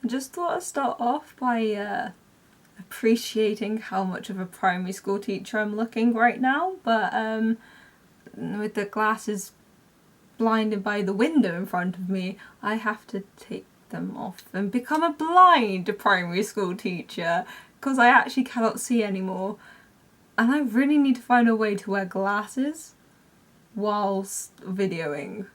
I just thought I'd start off by appreciating how much of a primary school teacher I'm looking right now, but with the glasses blinded by the window in front of me, I have to take them off and become a blind primary school teacher because I actually cannot see anymore, and I really need to find a way to wear glasses whilst videoing.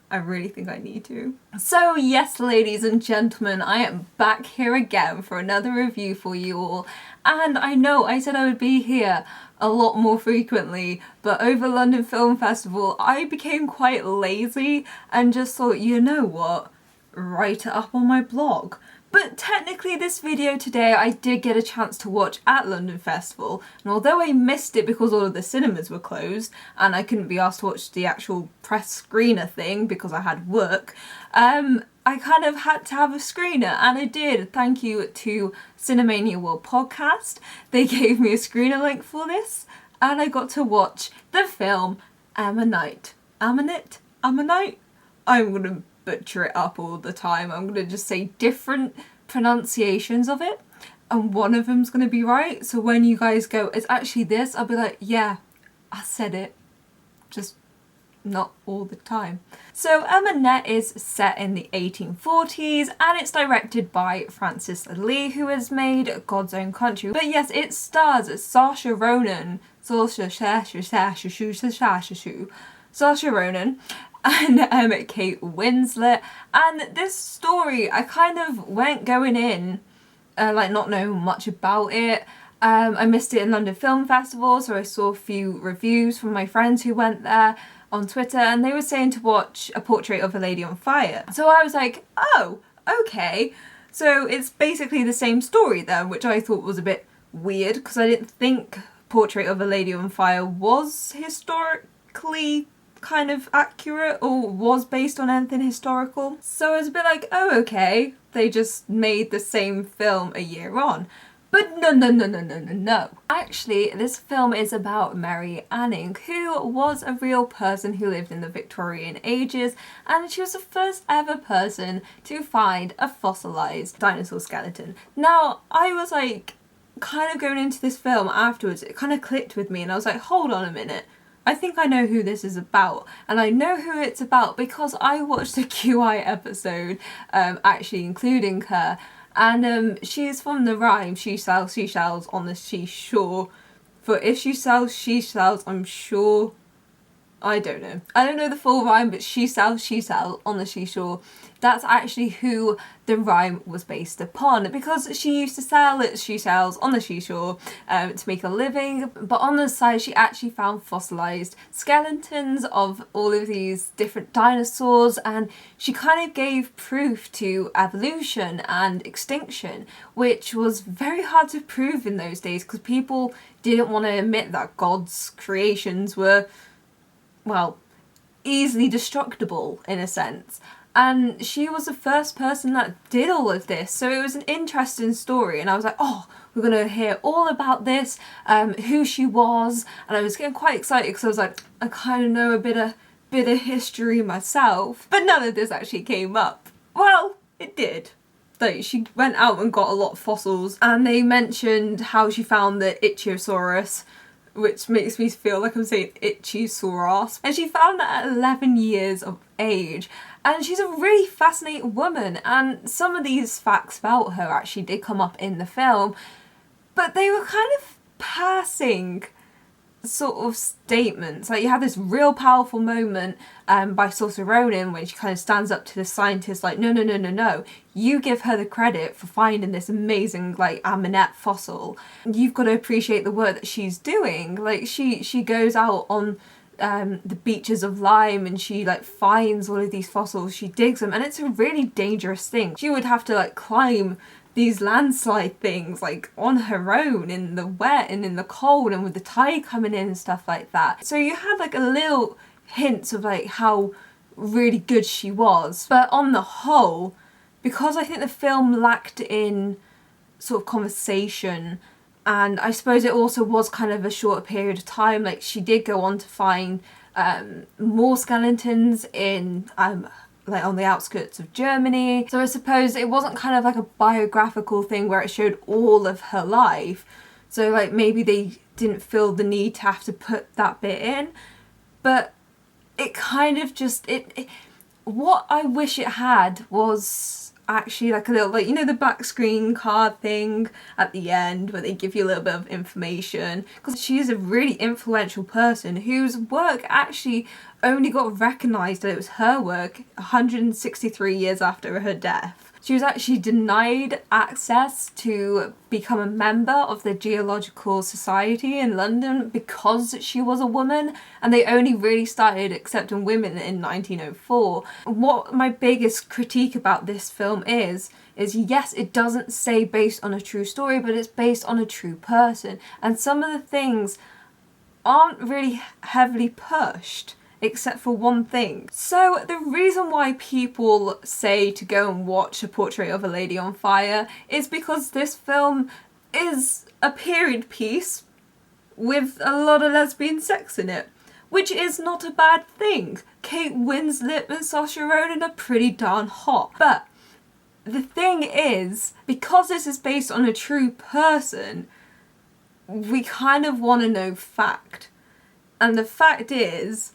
I really think I need to. So yes, ladies and gentlemen, I am back here again for another review for you all. And I know I said I would be here a lot more frequently, but over London Film Festival, I became quite lazy and just thought, you know what, write it up on my blog. But technically this video today I did get a chance to watch at London Festival, and although I missed it because all of the cinemas were closed and I couldn't be asked to watch the actual press screener thing because I had work, I kind of had to have a screener, and I did. Thank you to Cinemania World Podcast. They gave me a screener link for this, and I got to watch the film Ammonite. Ammonite? Ammonite? I'm gonna butcher it up all the time. I'm gonna just say different pronunciations of it, and one of them's gonna be right. So when you guys go, it's actually this, I'll be like, yeah, I said it. Just not all the time. So Ammonite is set in the 1840s and it's directed by Francis Lee, who has made God's Own Country. But yes, it stars Saoirse Ronan, and Kate Winslet. And this story, I kind of went going in like not knowing much about it. I missed it in London Film Festival, so I saw a few reviews from my friends who went there on Twitter, and they were saying to watch A Portrait of a Lady on Fire. So I was like, oh, okay. So it's basically the same story then, which I thought was a bit weird because I didn't think Portrait of a Lady on Fire was historically kind of accurate or was based on anything historical. So I was a bit like, oh, okay, they just made the same film a year on. But no. Actually, this film is about Mary Anning, who was a real person who lived in the Victorian ages, and she was the first ever person to find a fossilized dinosaur skeleton. Now, I was like, kind of going into this film afterwards, it kind of clicked with me, and I was like, hold on a minute. I think I know who this is about, and I know who it's about because I watched a QI episode, actually including her. And she's from the rhyme, she sells seashells on the seashore. For if she sells seashells, I'm sure, I don't know the full rhyme, but she sells seashells on the seashore. That's actually who the rhyme was based upon, because she used to sell seashells on the seashore to make a living, but on the side she actually found fossilized skeletons of all of these different dinosaurs, and she kind of gave proof to evolution and extinction, which was very hard to prove in those days because people didn't want to admit that God's creations were, well, easily destructible in a sense. And she was the first person that did all of this, so it was an interesting story, and I was like, oh, we're gonna hear all about this, who she was, and I was getting quite excited because I was like, I kind of know a bit of history myself, but none of this actually came up. Well, it did. Like, she went out and got a lot of fossils, and they mentioned how she found the Ichthyosaurus, which makes me feel like I'm saying Ichthyosaurus. And she found that at 11 years of age. And she's a really fascinating woman, and some of these facts about her actually did come up in the film, but they were kind of passing sort of statements. Like, you have this real powerful moment by Saoirse Ronan when she kind of stands up to the scientist like, no, you give her the credit for finding this amazing like Ammonite fossil. You've got to appreciate the work that she's doing. Like, she goes out on the beaches of Lyme and she like finds all of these fossils, she digs them, and it's a really dangerous thing. She would have to like climb these landslide things like on her own in the wet and in the cold and with the tide coming in and stuff like that. So you had like a little hints of like how really good she was, but on the whole, because I think the film lacked in sort of conversation, and I suppose it also was kind of a shorter period of time, like she did go on to find more skeletons in like on the outskirts of Germany. So I suppose it wasn't kind of like a biographical thing where it showed all of her life. So like maybe they didn't feel the need to have to put that bit in. But it kind of just, what I wish it had was actually like a little, like, you know, the back screen card thing at the end where they give you a little bit of information, because she's a really influential person whose work actually only got recognised that it was her work 163 years after her death. She was actually denied access to become a member of the Geological Society in London because she was a woman, and they only really started accepting women in 1904. What my biggest critique about this film is yes, it doesn't say based on a true story, but it's based on a true person, and some of the things aren't really heavily pushed, except for one thing. So the reason why people say to go and watch A Portrait of a Lady on Fire is because this film is a period piece with a lot of lesbian sex in it, which is not a bad thing. Kate Winslet and Saoirse Ronan are pretty darn hot. But the thing is, because this is based on a true person, we kind of want to know fact. And the fact is,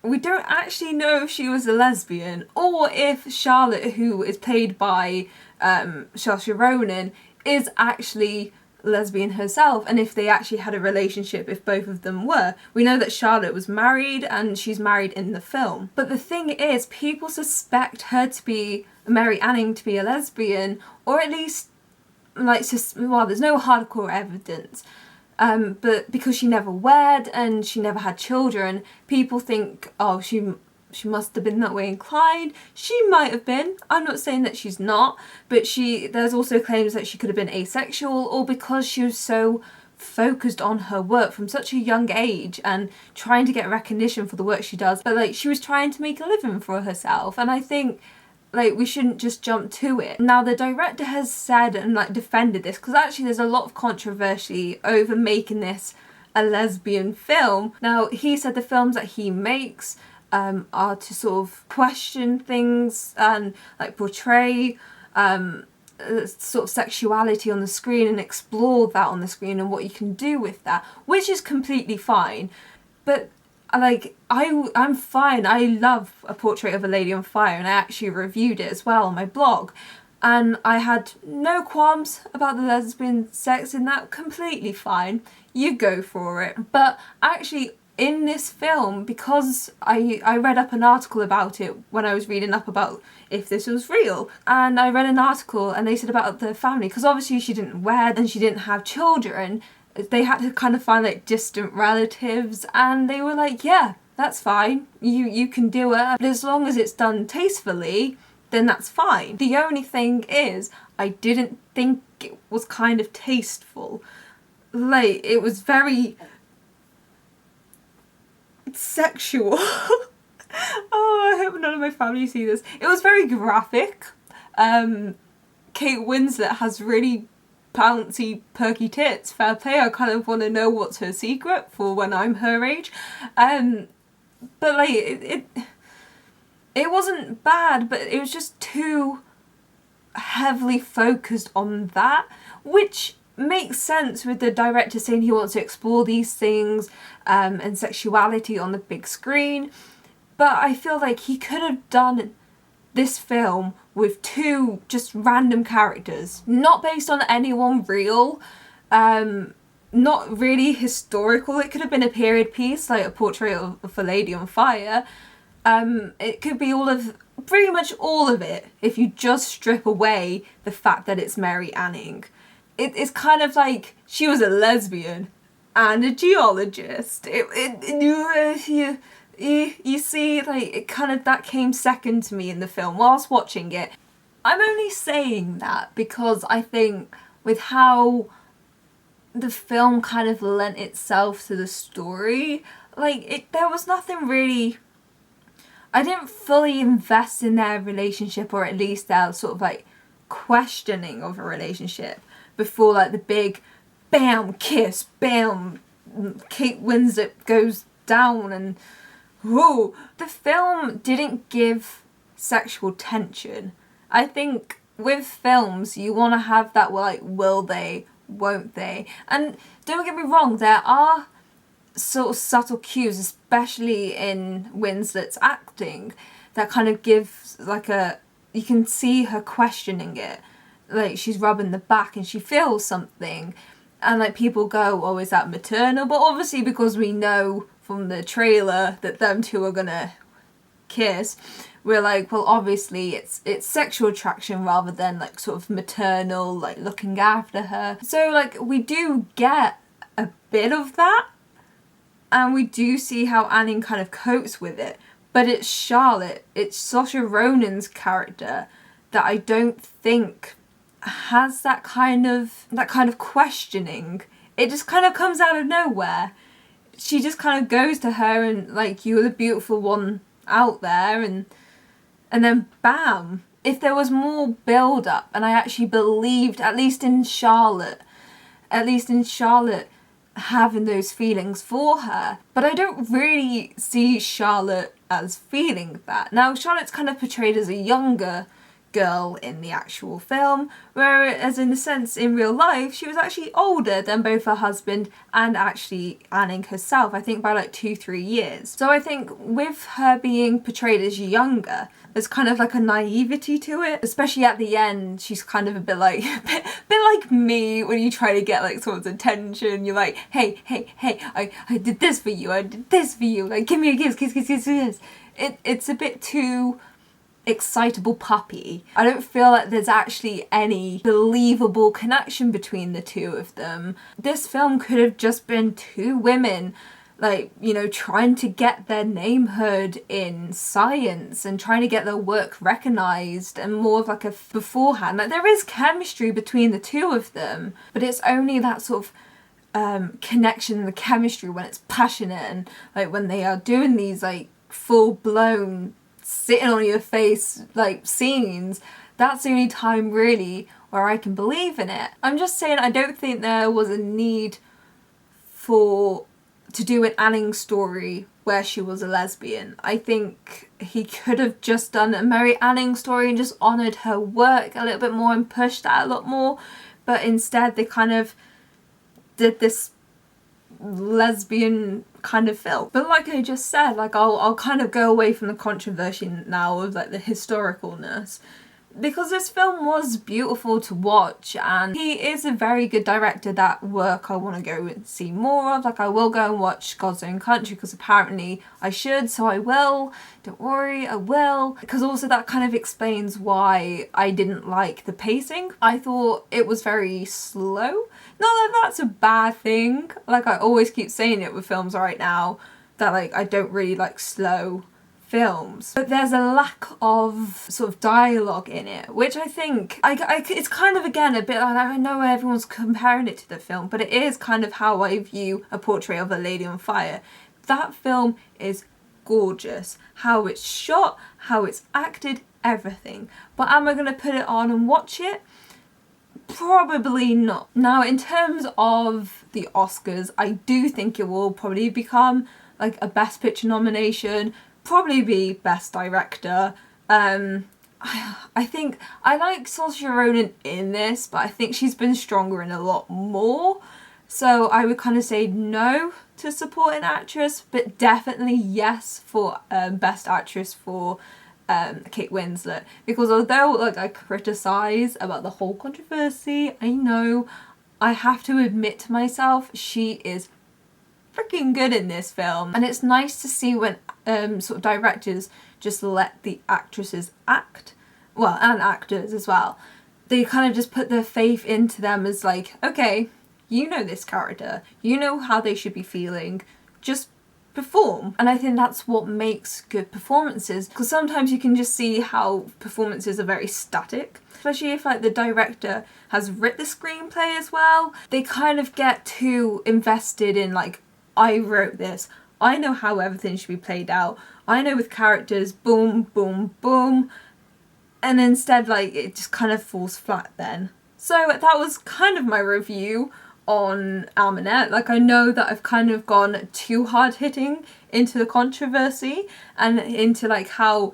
we don't actually know if she was a lesbian, or if Charlotte, who is played by Saoirse Ronan, is actually lesbian herself, and if they actually had a relationship, if both of them were. We know that Charlotte was married, and she's married in the film. But the thing is, people suspect her to be, Mary Anning to be a lesbian, or at least, like, well, there's no hardcore evidence. But because she never wed and she never had children, people think, oh, she must have been that way inclined. She might have been. I'm not saying that she's not, but there's also claims that she could have been asexual, or because she was so focused on her work from such a young age and trying to get recognition for the work she does, but like she was trying to make a living for herself. And I think, like, we shouldn't just jump to it. Now, the director has said and like defended this, because actually there's a lot of controversy over making this a lesbian film. Now, he said the films that he makes are to sort of question things and like portray sort of sexuality on the screen and explore that on the screen and what you can do with that, which is completely fine. But like, I'm fine. I love A Portrait of a Lady on Fire, and I actually reviewed it as well on my blog, and I had no qualms about the lesbian sex in that. Completely fine. You go for it. But actually, in this film, because I read up an article about it when I was reading up about if this was real, and I read an article and they said about the family, because obviously she didn't wed and she didn't have children, they had to kind of find like distant relatives, and they were like, yeah, that's fine, you can do it, but as long as it's done tastefully, then that's fine. The only thing is, I didn't think it was kind of tasteful. Like, it was very sexual. Oh, I hope none of my family see this. It was very graphic. Kate Winslet has really bouncy, perky tits. Fair play. I kind of want to know what's her secret for when I'm her age. But like, it wasn't bad, but it was just too heavily focused on that, which makes sense with the director saying he wants to explore these things and sexuality on the big screen. But I feel like he could have done this film with two just random characters, not based on anyone real, not really historical. It could have been a period piece, like A Portrait of a Lady on Fire. It could be pretty much all of it, if you just strip away the fact that it's Mary Anning. It's kind of like she was a lesbian and a geologist. You see, like, it kind of, that came second to me in the film whilst watching it. I'm only saying that because I think with how the film kind of lent itself to the story, like, there was nothing really, I didn't fully invest in their relationship, or at least their sort of like questioning of a relationship before like the big bam kiss, bam, Kate Winslet goes down, and whoa. The film didn't give sexual tension. I think with films you want to have that, like, will they, won't they? And don't get me wrong, there are sort of subtle cues, especially in Winslet's acting, that kind of gives like you can see her questioning it. Like, she's rubbing the back and she feels something. And like, people go, oh, is that maternal? But obviously, because we know from the trailer that them two are gonna kiss, we're like, well, obviously it's sexual attraction rather than like sort of maternal, like looking after her. So like, we do get a bit of that, and we do see how Anning kind of copes with it. But it's Charlotte, it's Saoirse Ronan's character, that I don't think has that kind of questioning. It just kind of comes out of nowhere. She just kind of goes to her and like, you're the beautiful one out there, and then bam. If there was more build up, and I actually believed, at least in Charlotte having those feelings for her, but I don't really see Charlotte as feeling that. Now, Charlotte's kind of portrayed as a younger girl in the actual film, whereas in a sense in real life she was actually older than both her husband and actually Anning herself, I think by like 2-3 years. So I think with her being portrayed as younger, there's kind of like a naivety to it, especially at the end. She's kind of a bit like like me when you try to get like someone's attention. You're like, hey, I did this for you, like, give me a kiss. It's a bit too excitable puppy. I don't feel like there's actually any believable connection between the two of them. This film could have just been two women, like, you know, trying to get their name heard in science and trying to get their work recognised, and more of like a beforehand. Like, there is chemistry between the two of them, but it's only that sort of connection and the chemistry when it's passionate, and like when they are doing these like full-blown sitting on your face like scenes. That's the only time really where I can believe in it. I'm just saying, I don't think there was a need to do an Anning story where she was a lesbian. I think he could have just done a Mary Anning story and just honoured her work a little bit more and pushed that a lot more, but instead they kind of did this lesbian kind of film. But like I just said, like, I'll kind of go away from the controversy now of like the historicalness, because this film was beautiful to watch, and he is a very good director. That work I want to go and see more of. Like, I will go and watch God's Own Country because apparently I should, so I will. Don't worry, I will. Because also that kind of explains why I didn't like the pacing. I thought it was very slow. Not that that's a bad thing. Like, I always keep saying it with films right now, that like I don't really like slow films, but there's a lack of sort of dialogue in it, which I think it's kind of, again, a bit like, I know everyone's comparing it to the film, but it is kind of how I view A Portrait of a Lady on Fire. That film is gorgeous, how it's shot, how it's acted, everything. But am I going to put it on and watch it? Probably not. Now, in terms of the Oscars, I do think it will probably become like a Best Picture nomination, probably be Best Director. I think I like Saoirse Ronan in this, but I think she's been stronger in a lot more. So I would kind of say no to supporting actress, but definitely yes for Best Actress for Kate Winslet. Because although like I criticise about the whole controversy, I know I have to admit to myself she is freaking good in this film, and it's nice to see when sort of directors just let the actresses act, well, and actors as well. They kind of just put their faith into them as like, okay, you know this character, you know how they should be feeling, just perform. And I think that's what makes good performances, because sometimes you can just see how performances are very static, especially if like the director has written the screenplay as well. They kind of get too invested in like, I wrote this, I know how everything should be played out, I know with characters, boom, boom, boom, and instead like it just kind of falls flat then. So that was kind of my review on Ammonite. Like, I know that I've kind of gone too hard hitting into the controversy and into like how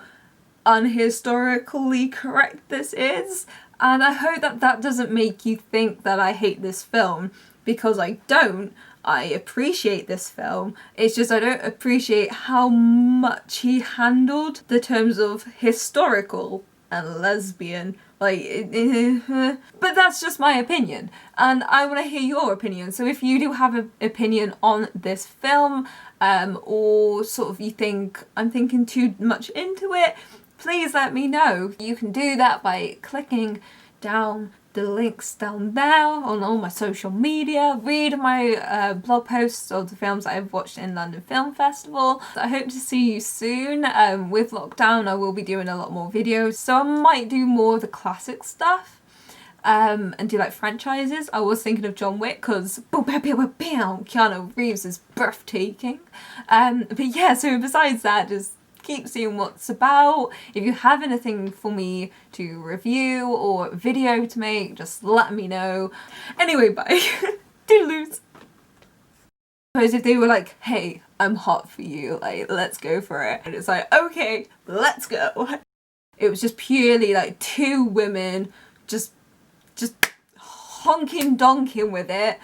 unhistorically correct this is. And I hope that that doesn't make you think that I hate this film, because I don't. I appreciate this film. It's just I don't appreciate how much he handled the terms of historical and lesbian. Like, but that's just my opinion, and I want to hear your opinion. So if you do have an opinion on this film, or sort of you think I'm thinking too much into it, please let me know. You can do that by clicking down the links down there on all my social media, read my blog posts of the films that I've watched in London Film Festival. I hope to see you soon. With lockdown I will be doing a lot more videos, so I might do more of the classic stuff, and do like franchises. I was thinking of John Wick because Keanu Reeves is breathtaking. But yeah, so besides that, just keep seeing what's about. If you have anything for me to review or video to make, just let me know. Anyway, bye. Toodaloos. Suppose if they were like, hey, I'm hot for you, like, let's go for it. And it's like, okay, let's go. It was just purely like two women just honking donking with it.